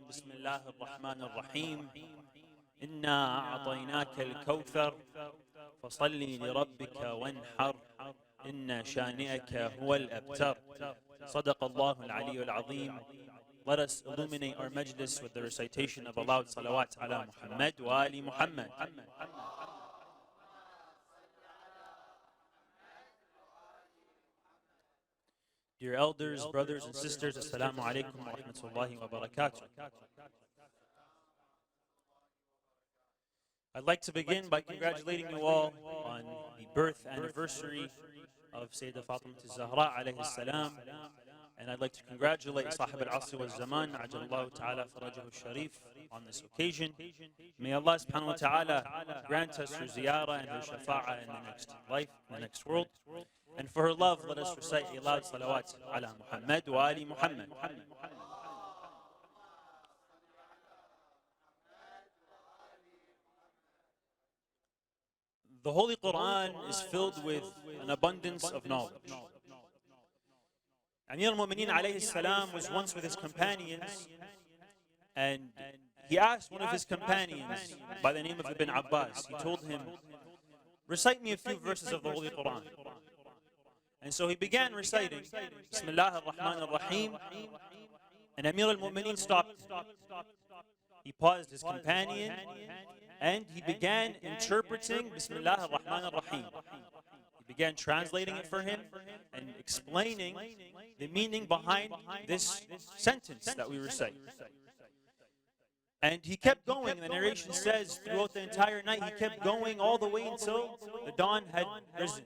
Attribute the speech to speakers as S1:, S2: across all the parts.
S1: بسم الله الرحمن الرحيم إنا أعطيناك الكوثر فصل لربك وانحر إن شانئك هو الأبتر. صدق الله العلي العظيم. Let us illuminate our majlis with the recitation of a loud salawat ala Muhammad wa ali Muhammad. Dear elders, brothers and sisters, Assalamu alaikum wa rahmatullahi wa barakatuh. I'd like to begin by congratulating you all on the birth anniversary of Sayeda Fatima Zahra alayhi salam. And I'd like to congratulate Sahib al-Asr wal-Zaman, Ajallahu ta'ala farajahu sharif, on this occasion. May Allah subhanahu wa ta'ala grant us her ziyarah and her shafa'ah in the next life, in the next world. And for her love, let us recite a loud salawat ala Muhammad wa ali Muhammad. The Holy Quran is filled with an abundance of knowledge. Amir al-Mu'mineen alayhi salam was once with his companions, and he asked one of his companions by the name of Ibn Abbas. He told him, recite me a few verses of the Holy Quran. And so he began reciting, Bismillah ar-Rahman ar-Rahim, and Amir al-Mu'mineen stopped him. He paused his companion, and he began interpreting Bismillah ar-Rahman ar-Rahim. He began translating it for him and explaining the meaning behind this sentence that we recite. And he kept going. The narration says throughout the entire night, he kept going all the way until the dawn had risen.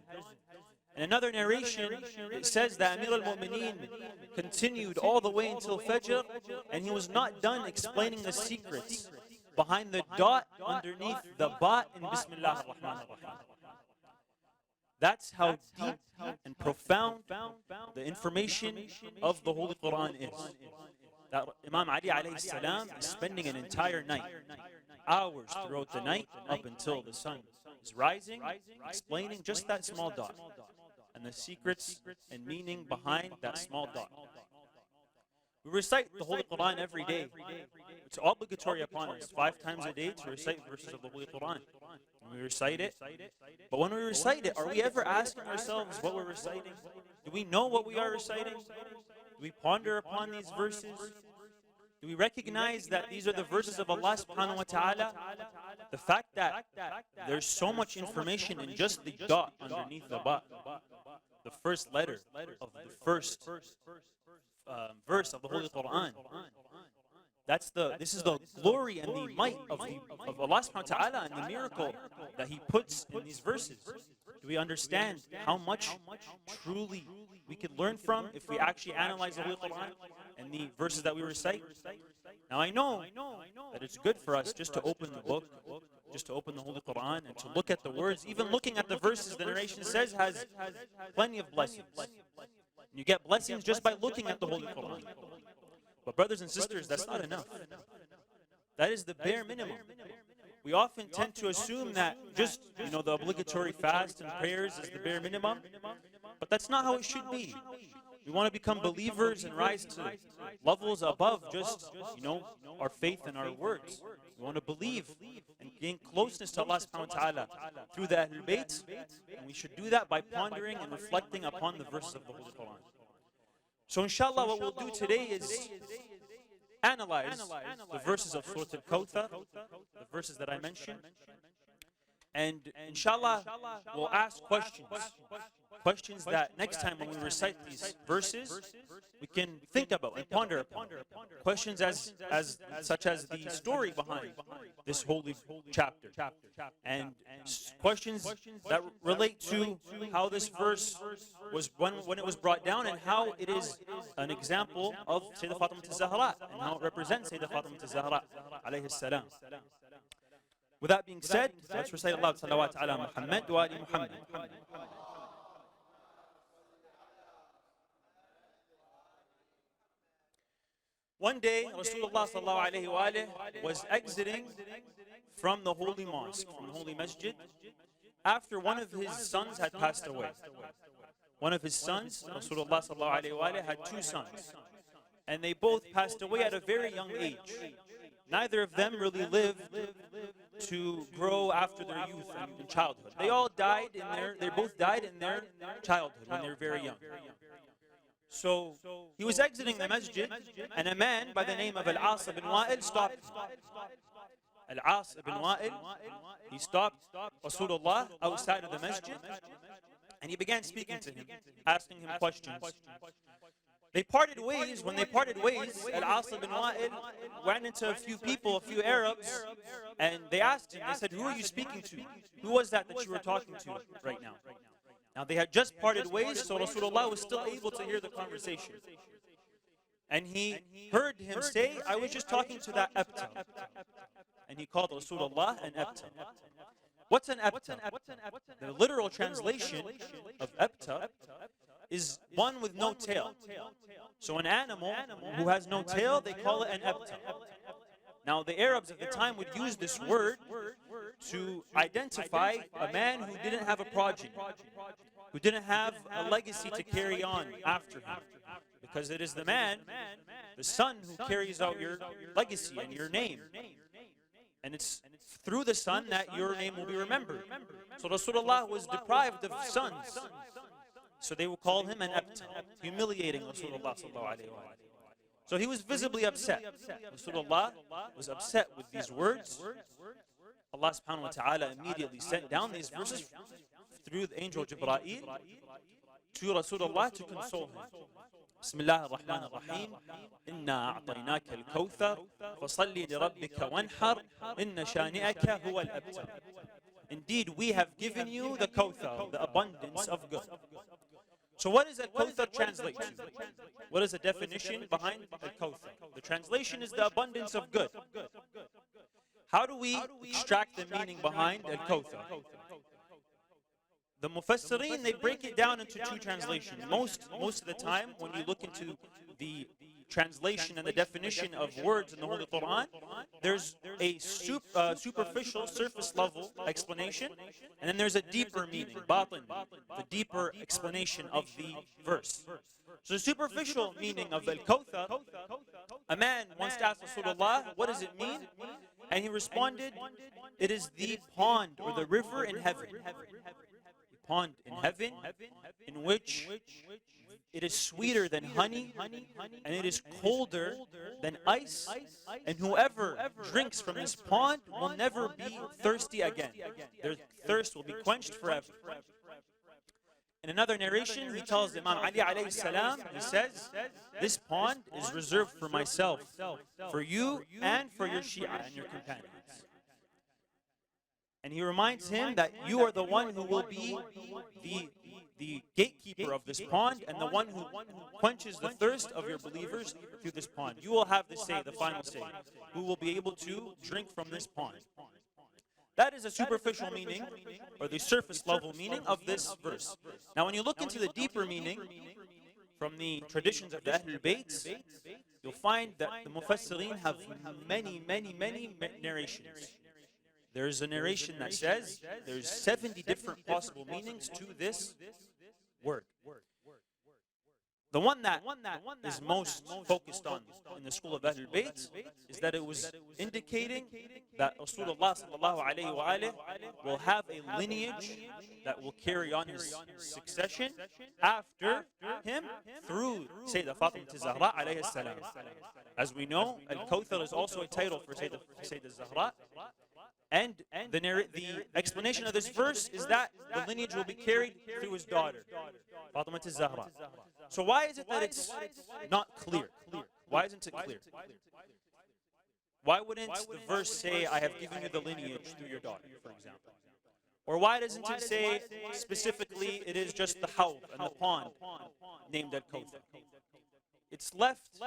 S1: In another narration, it says that Amir al-Mu'mineen continued all the way until Fajr, and he was not done explaining the secrets behind the dot underneath the ba in Bismillah ar-Rahman ar-Rahim. That's how deep and profound the information of the Holy Quran is. That Imam Ali alayhi salam is spending an entire night, hours throughout the night, up until the sun is rising, explaining just that small dot and the secrets and meaning behind that small dot. We recite the Holy Quran every day. It's obligatory upon us 5 times a day to recite verses of the Holy Quran. And we recite it. But when we recite it, are we ever asking ourselves what we're reciting? Do we know what we are reciting? Do we ponder upon these verses? Do we recognize that these are the verses of Allah subhanahu wa ta'ala? The fact that there's so much information in just the dot underneath the ba, the first letter of the first verse of the Holy Quran. This is the glory and the might of Allah subhanahu wa ta'ala and the miracle that He puts in these verses. Do we understand how much truly we could learn from if we actually analyze the Holy Quran and the verses that we recite? Now I know that it's good for us just to open the book, just to open the Holy Quran and to look at the words. Even looking at the verses, the narration says, has plenty of blessings. You get blessings just by looking at the Holy Quran. But brothers and sisters, that's not enough. That is the bare minimum. We often tend to assume that just, the obligatory fast and prayers is the bare minimum. But that's not how it should be. We want to become believers and rise to levels above just, our faith and our words. We want to believe and gain closeness to Allah subhanahu wa ta'ala through the Ahlul Bayt, and we should do that by pondering and reflecting upon the verses of the Holy Quran. So inshallah, what we'll do today is analyze the verses of Surah Al-Kawthar, the verses that I mentioned, and inshallah, we'll ask questions that next time when we recite these verses, we can think about and ponder upon. Questions such as the story behind this holy chapter, and questions that relate to how this verse was when it was brought down and how it is an example of Sayyidah Fatima Zahra and how it represents Sayyidah Fatima Zahra alayhi salam. With that being said, let's recite aloud salawat ala Muhammad wa ali Muhammad. One day, Rasulullah sallallahu alayhi wa was exiting from the holy mosque, from the holy masjid, after one of his sons had passed away. One of his sons, Rasulullah sallallahu alayhi wa had 2 sons. and they both passed away at a very young age. Neither of them really lived to grow after their youth and childhood. They both died in their childhood when they were very young. So he was exiting the masjid, and a man by the name of Al-As ibn Wa'il stopped him. Al-As ibn Wa'il, he stopped Rasulullah outside of the masjid, and he began speaking to him, asking him questions. They parted ways. When they parted ways, Al-As ibn Wa'il ran into a few people, a few Arabs, and they asked him, they said, "Who are you speaking to? Who was that you were talking to right now?" Now they had just parted ways, so Rasulullah was still able to hear the conversation. And he heard him say, "I was just talking to that Abtar." And he called Rasulullah an Abtar. What's an Abtar? The literal translation of Abtar is one with no tail. So an animal who has no tail, they call it an Abtar. Now the Arabs at the time would use this word to identify a man who didn't have a progeny, who didn't have a legacy to carry on after him. Because it is the man, the son, who carries out your legacy and your name. And it's through the son that your name will be remembered. So Rasulullah was deprived of sons. So they will call him an Abtar, humiliating Rasulullah sallallahu alayhi wa sallam. So he was visibly upset. Rasulullah was upset with these words. Allah subhanahu wa ta'ala immediately sent down these verses through the angel Jibreel to Rasulullah to console him. Bismillah ar-Rahman ar-Rahim. Inna a'tainaka al-Kawthar fasalli li rabbika wanhar inna shani'aka huwa al-abtar. Indeed, we have given you the Kawthar, the abundance of good. So what does Al-Kawthar translate to? What is the definition behind Al-Kawthar? The translation is the abundance of good. How do we extract the meaning behind Al-Kawthar? The Mufassirin, they break it down into two translations. Most of the time, when you look into the translation and the definition of words in the Holy Quran, there's a superficial, surface level explanation, and then there's a deeper meaning, batin, the deeper explanation of the verse. So the superficial meaning of Al-Kawthar, a man once asked Rasulullah, "What does it mean?" And he responded, "It is the pond or the river in heaven." The pond in heaven in which it is sweeter than honey, and it is colder than ice, and whoever drinks from this pond will never be thirsty again. Their thirst will be quenched forever. In another narration, he tells Imam Ali alayhi salam, he says, "This pond is reserved for myself, for you, and for your Shia and your companions." And he reminds him that you are the one who will be the gatekeeper of this pond and the one who quenches the thirst of your believers through this pond. You will have the say, the final say, who will be able to drink from this pond. That is a superficial meaning, or the surface level meaning of this verse. Now when you look into the deeper meaning from the traditions of the Ahlul Bayt, you'll find that the Mufassirin have many narrations. There's a narration that says there's 70 different possible meanings to this word. The one that is most focused on in the school of Ahlul Bayt is that it was indicating that Rasulullah sallallahu alayhi wa alayhi will have a lineage that will carry on his succession after him through Sayeda Fatima Zahra alayhi salam. As we know, Al-Kawthar is also a title for Sayeda Zahra. And the explanation of this verse is that the lineage will be carried through his daughter, Fatima Zahra. So why is it that it's not clear? Why isn't it clear? Why wouldn't the verse say, "I have given you the lineage through your daughter," for example? Or why doesn't it say specifically it is just the Hawd and the pond named Al-Kawthar? It's left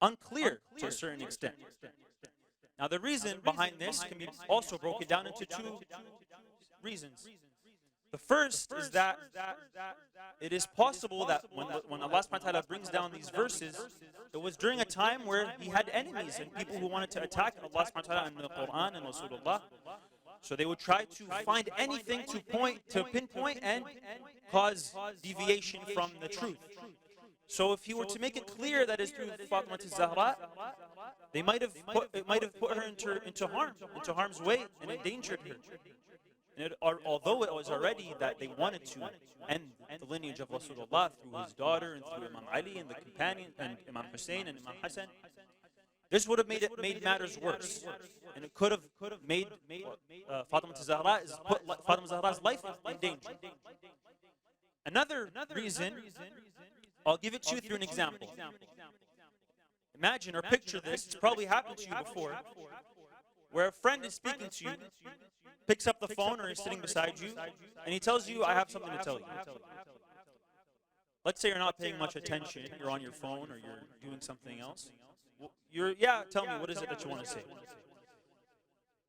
S1: unclear to a certain extent. Now the reason behind this can be also broken down into two reasons. The first is that it is possible that when Allah subhanahu wa ta'ala brings down these verses, it was during a time where he had enemies and people who wanted to attack Allah subhanahu wa ta'ala and the Quran and Rasulullah. So they would try to find anything to pinpoint and cause deviation from the truth. So if he were to make it clear that is through Fatima al-Zahra, it might have put her into harm's way, and endangered her. And although it was already that they wanted to end the lineage of Rasulullah through his daughter and through Imam Ali and the companion and Imam Hussein and Imam Hassan, this would have made matters worse, and it could have made Fatima Zahra's life in danger. Another reason, I'll give it to you through an example. Imagine or picture this, it's probably happened to you before, where a friend is speaking to you, picks up the phone or is sitting beside you, and he tells you, I have something to tell you. Let's say you're not paying much attention, you're on your phone or you're doing something else. Tell me, what is it that you want to say?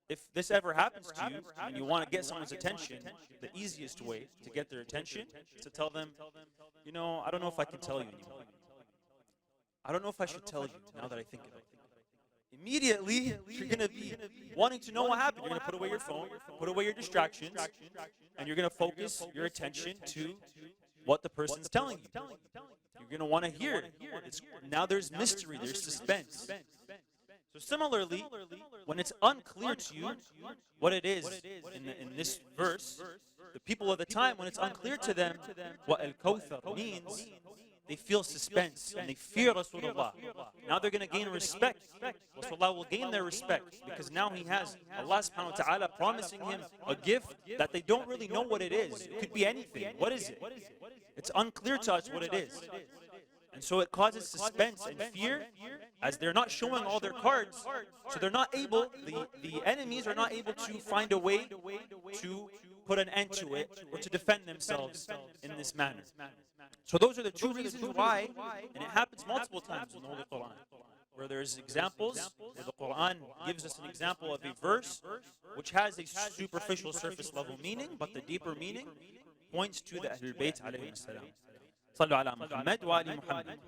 S1: If this ever happens to you and you want to get someone's attention, the easiest way to get their attention is to tell them, you know, I don't know if I can tell you anymore. I don't know if I should tell you now that I think of it. Immediately, you're going to be wanting to know what happened. You're going to put away your phone, put away your distractions, and you're going to focus your attention to what the person's telling you. You're going to want to hear it. Now there's mystery, there's suspense. So similarly, when it's unclear to you what it is in this verse, the people of the time, when it's unclear to them what Al-Kawthar means, they feel suspense and they fear Rasulullah. Now they're going to gain respect. Rasulullah will gain their respect because now he has Allah subhanahu wa ta'ala promising him a gift that they don't really know what it is. It could be anything. What is it? It's unclear to us what it is. And so it causes suspense and fear as they're not showing all their cards. So they're not able, the enemies are not able to find a way to put an end to it or to defend themselves in this manner. So those are the two reasons why, and it happens multiple times in the Holy Quran, where there's examples, where the Quran gives us an example of a verse which has a superficial surface level meaning, but the deeper meaning points to the Ahlul Bayt alayhi salam. Sallu ala Muhammad wa ali Muhammad.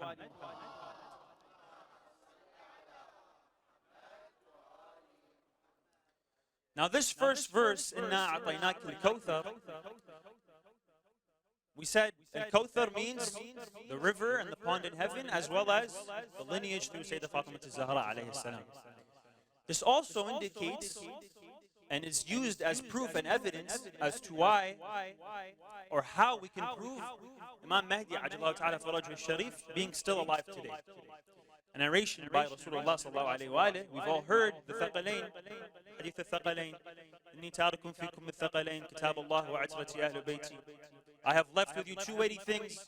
S1: Now this first verse, Inna a'tainaka al-Kawthar, we said Al-Kawthar means the river and the pond in heaven, as well as the lineage through Sayeda Fatima al-Zahra alayhi salam. This also indicates and is used as proof and evidence as to why or how we can prove Imam Mahdi ajallahu ta'ala farajhu al-Sharif being still alive today. A narration by Rasulullah sallallahu alayhi wa alayhi, we've all heard the Thaqalain, Hadith al-Thaqalain, Inni ta'arakum fikum al-Thaqalain, Kitab Allah wa atrati ahlu bayti. I have left with you two weighty things,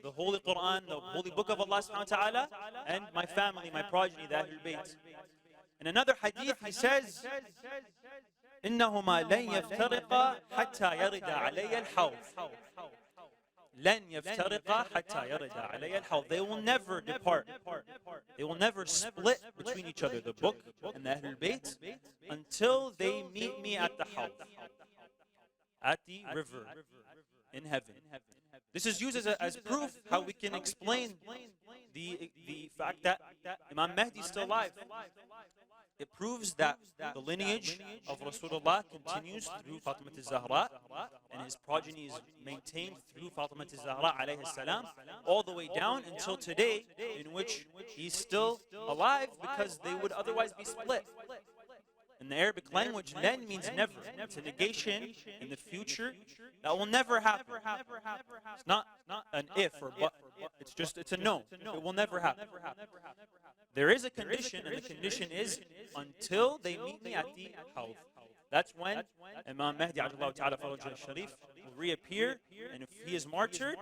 S1: the Holy Quran, the Holy Book of Allah subhanahu wa ta'ala, and my family, my progeny, the Ahlul Bayt. In another hadith, he says, إِنَّهُمَا لَنْ يَفْتَرِقَا حَتَّى يَرِدَ عَلَيَّ الْحَوْضِ. لَنْ يَفْتَرِقَا حَتَّى يَرِدَ عَلَيَّ الْحَوْضِ. They will never depart. They will never split between each other, the book and the Ahlul Bayt, until they meet me at the Hawd, at the river in heaven. This is used as proof how we can explain the fact that Imam Mahdi is still alive. It proves that the lineage of Rasulullah continues through Fatima al-Zahra, and his progeny is maintained through Fatima al-Zahra alayhi salam, all the way down until today, in which he's still alive because they would otherwise be split. In the Arabic language, len means never. It's a negation in the future that will never happen. It's not an if or but. It's a no. It will never happen. There is a condition, and the condition is until they meet me at the Hawd. That's when Imam Mahdi ajallahu ta'ala farajhu al-Sharif will reappear, and if he is martyred,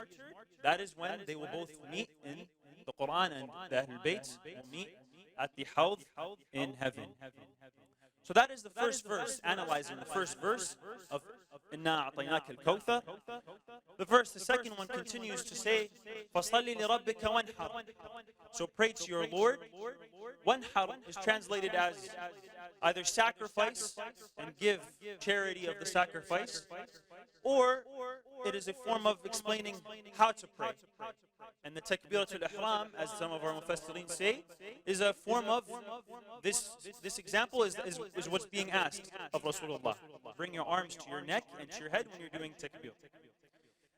S1: that is when they will both meet in the Quran, and the Ahlul Bayt will meet at the Hawd in heaven. So that is the first verse, analyzing the first verse of Inna a'tainaka al-Kawthar. The second one continues to say, فَصَلِّ لِرَبِّكَ وَانْحَرْ. So pray to your Lord. Wanhar is translated as either sacrifice and give charity of the sacrifice, or it is a form of explaining how to pray. And the takbiratul ihram, as some of our mufassirin say, is a form of this example is what's being asked of Rasulullah. Bring your arms to your neck and to your head when you're doing takbir.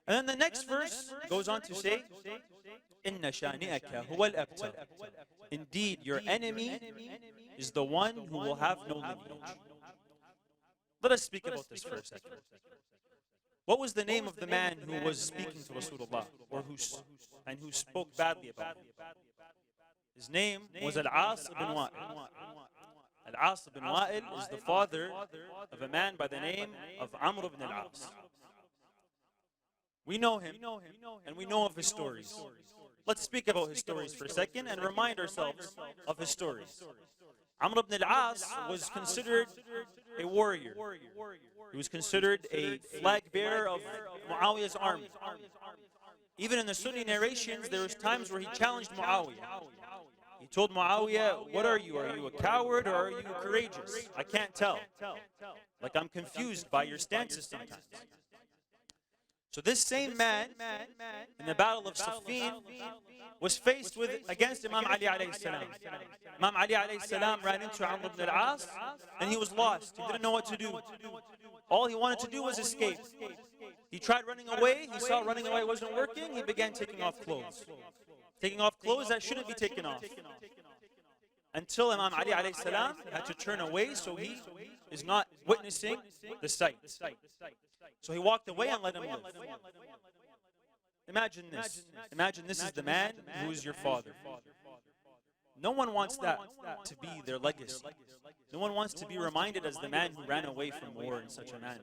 S1: And then the next verse goes on to say, Inna shani'aka huwa al-abtar. Indeed, your enemy is the one who will have no lineage. Let us speak about this for a second. What was the name of the man who was speaking to Rasulullah, or who spoke badly about him? His name was Al-As ibn Wa'il. Al-As ibn Wa'il is the father of a man by the name of Amr ibn al-As. We know him, and we know of his stories. Let's speak about his stories for a second and remind ourselves of his stories. Amr ibn al-As was considered a warrior. He was considered a flag bearer of Muawiyah's army. Even in the Sunni narrations, there was times where he challenged Muawiyah. He told Muawiyah, what are you? Are you a coward or are you courageous? I can't tell. Like, I'm confused by your stances sometimes. So this same man, in the Battle of Siffin, was faced with against Imam Ali alayhi salam. Imam Ali alayhi salam ran into Amr ibn al-As, and he was lost. He didn't know what to do. All he wanted to do was escape. He tried running away. He saw running away wasn't working. He began taking off clothes. Taking off clothes that shouldn't be taken off. Until Imam Ali alayhi salam had to turn away so he is not witnessing the sight. So he walked away and let him live. Imagine this. Imagine this is the man who is your father. No one wants that to be their legacy. No one wants to be reminded as the man who ran away from war in such a manner.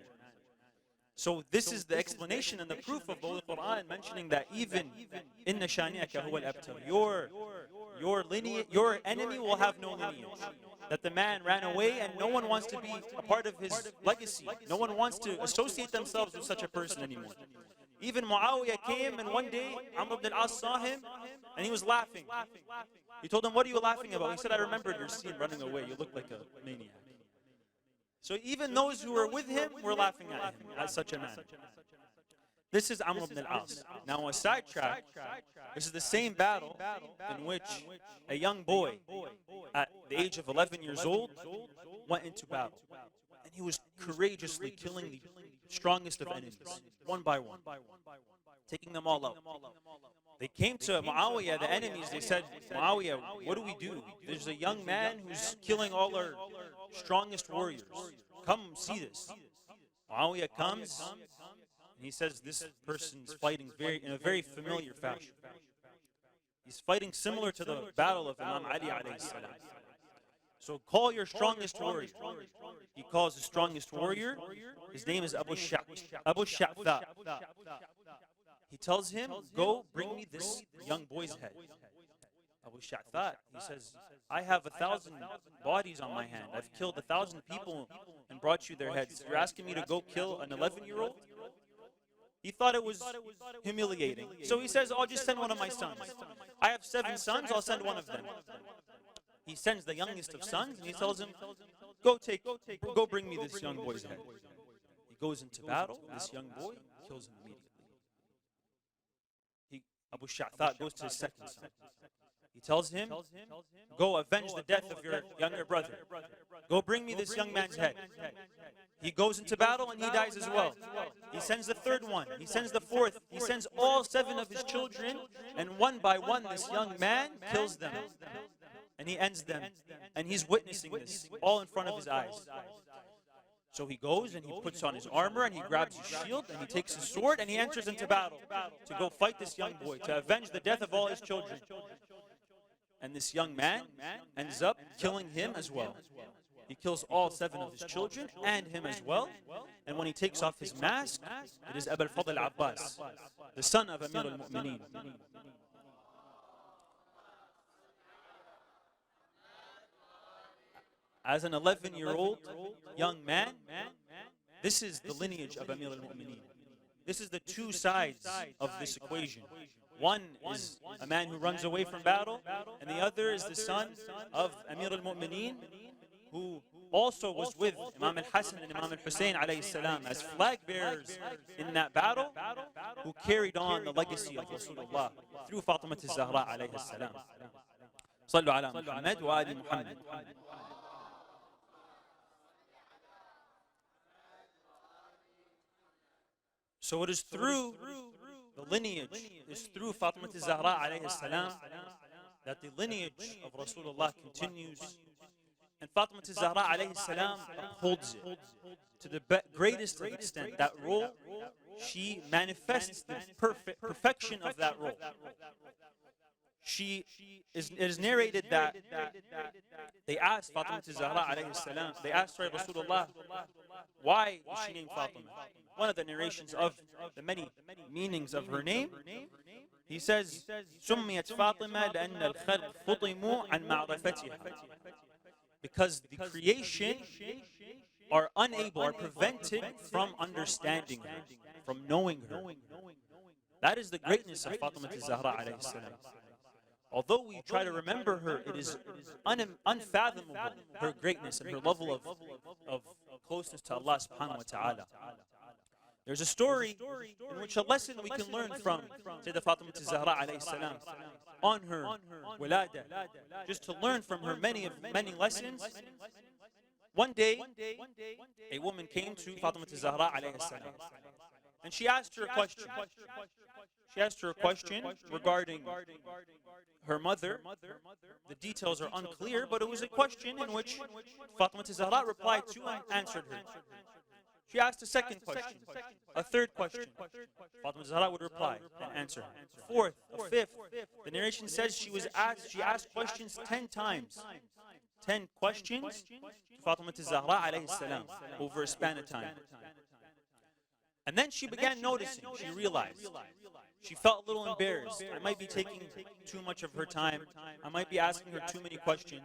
S1: So this is the explanation and the proof of the Holy Quran mentioning that even inna shani'aka huwa al-abtar, your lineage, your enemy will have no lineage. That the man ran away and no one wants to be a part of his legacy. No one wants to associate themselves with such a person anymore. Even Muawiyah came and one day Amr ibn al-As saw him and he was laughing. He told him, what are you laughing about? He said, I remembered your scene running away. You look like a maniac. So even those who were with him were laughing at him as such a man. This is Amr ibn al-As. Now a sidetrack, this is the same battle in which a young boy at the age of 11 years old went into battle. And he was courageously killing the strongest of enemies, one by one, taking them all out. They came to Muawiyah, the enemies, they said, Muawiyah, what do we do? There's a young man who's killing all our strongest warriors. Come see this. Muawiyah comes, and he says this person's fighting in a very familiar fashion. He's fighting similar to the battle of Imam Ali alayhi salam. So call your strongest warrior. He calls the strongest warrior. His name is Abu Sha'tha. He tells him, go bring me this young boy's head. Abu Sha'tha, he says, I have 1,000 bodies on my hand. I've killed 1,000 people and brought you their heads. You're asking me to go kill an 11-year-old? He thought it was humiliating. So he says, I'll just send one of my sons. I have 7 sons, I'll send one of them. He sends the youngest of sons and he tells him, go bring me this young boy's head. He goes into battle, this young boy kills him immediately. Abu Sha'tha goes to his second son. He tells him, go avenge the death of your younger brother. Go bring me this young man's head. He goes into battle and he dies as well. He sends the third one. He sends the fourth. He sends all 7 of his children, and one by one this young man kills them. And he ends them. And he's witnessing this all in front of his eyes. So he goes and he puts on his armor and he grabs his shield and he takes his sword and he enters into battle to go fight this young boy, to avenge the death of all his children. And this young man ends up killing him as well. He kills all 7 of his children and him as well. And when he takes off his mask, it is Abu al-Fadl Abbas, the son of Amir al-Mu'mineen. As an 11-year-old young man, this is the lineage of Amir al-Mu'mineen. This is the 2 sides of this equation. One is a man who runs away from battle, and the other is the son of Amir al-Mu'mineen, who also was with Imam al-Hasan and Imam al-Hussein alayhi salam as flag bearers in that battle, who carried on the legacy of Rasulullah through Fatima al-Zahra alayhi salam. Sallu ala Muhammad wa ali Muhammad. So it is through the lineage is through Fatima Zahra alayhi salam, that the lineage of Rasulullah continues. And Fatima Zahra alayhi salam upholds it to the greatest of extent. That role, she manifests the perfection of that role. It is narrated that they asked Fatima Zahra alayhi salam, they asked Rasulullah, why is she named Fatima? One of the narrations of the many meanings of her name, he says, سُمِّيَتْ فَاطِمَةً لَأَنَّ الْخَلْقَ فُطِمُوا عَنْ مَعْرَفَتِهَا. Because the creation are unable, are prevented from understanding her, from knowing her. That is the greatness of Fatima Zahra alayhi salam. Although we try to remember her, it is unfathomable, her greatness and her level of closeness to Allah subhanahu wa ta'ala. There's a story in which a lesson we can learn from Sayyidah Fatima Zahra alayhi salam on her wilada, just to learn from her many lessons. One day, a woman came to Fatima Zahra alayhi salam, and she asked her a question. She asked her a question regarding her mother. The details are unclear, but it was a question in which Fatima Zahra replied to and answered her. She asked a second question, a third question. Fatima Zahra would reply and answer. Fourth, a fifth. The narration says she asked questions 10 times. 10 questions to Fatima Zahra alayhi salam over a span of time. And then she began noticing, she realized, she felt a little embarrassed. I might be taking too much of her time. I might be asking her too many questions.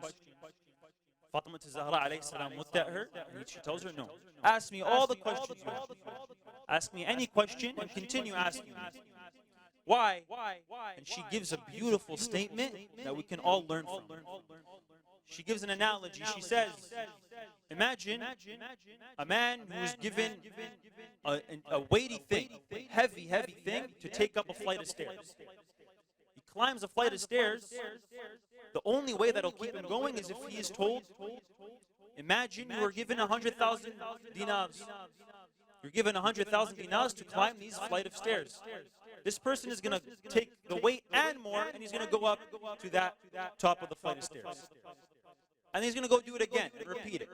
S1: Fatima Zahra alayhi salam looked at her and she tells her, no, ask me all the questions you have. Ask me any question and continue asking me. Why? And she gives a beautiful statement that we can all learn from. She gives an analogy. She says, imagine a man who is given a weighty thing, heavy thing to take up a flight of stairs. He climbs a flight of stairs. The only way that'll keep him going is if he is told, imagine you were given 100,000 dinars. You're given 100,000 dinars to climb these flight of stairs. This person is going to take the weight and more, and he's going to go up to that top of the flight of stairs. And he's going to go do it again and repeat it.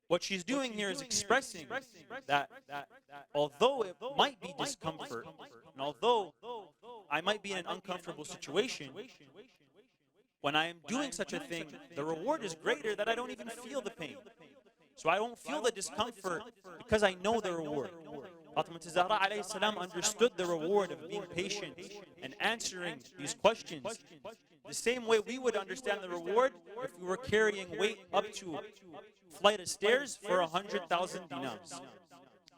S1: What she's doing here is expressing that although it might be discomfort, and although I might be in an uncomfortable situation, when I am doing such a thing, the reward is greater that I don't even feel the pain. So I don't feel the discomfort because I know the reward. Fatima Zahra alayhi salam understood the reward of being patient and answering these questions the same way we would understand the reward if we were carrying weight up to a flight of stairs for 100,000 dinars.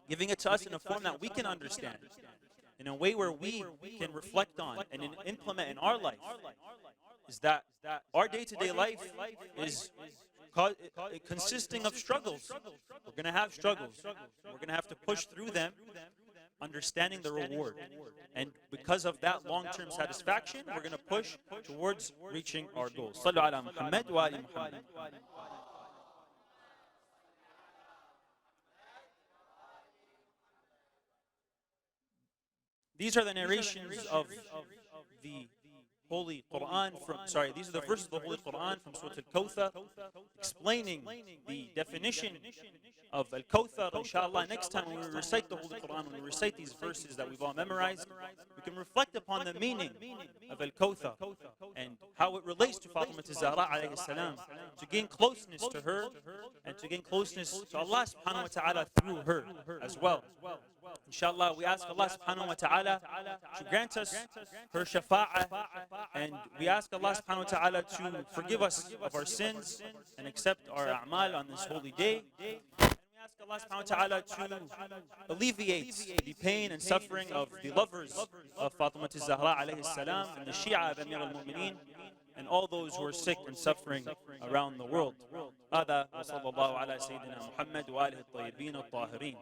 S1: Giving it to us in a form that we can understand, in a way where we can reflect on and implement in our life, is that our day-to-day life is consisting of struggles. We're going to have struggles. We're going to have to push through them, understanding the reward. And because of that long-term satisfaction, we're going to push towards reaching our goals. Sallu ala Muhammad wa ali Muhammad. These are the narrations of the Holy Quran these are the verses of the Holy Quran from Surah Al-Kawthar, explaining the definition of Al-Kawthar. Inshallah, next time when we recite the Holy Quran, when we recite these verses that we've all memorized, we can reflect upon the meaning of Al-Kawthar and how it relates to Fatima Zahra alayhi salam, to gain closeness to her and to gain closeness to Allah subhanahu wa ta'ala through her as well. Inshallah, we ask Allah subhanahu wa ta'ala to grant us her shafa'ah, and we ask Allah subhanahu wa ta'ala to forgive us of our sins and accept our a'mal on this holy day. And we ask Allah subhanahu wa ta'ala to alleviate the pain and suffering of the lovers of Fatima Zahra alayhi salam and the Shia of Amir al-Mu'mineen and all those who are sick and suffering around the world. هذا وصلى الله على سيدنا محمد وآله الطيبين الطاهرين.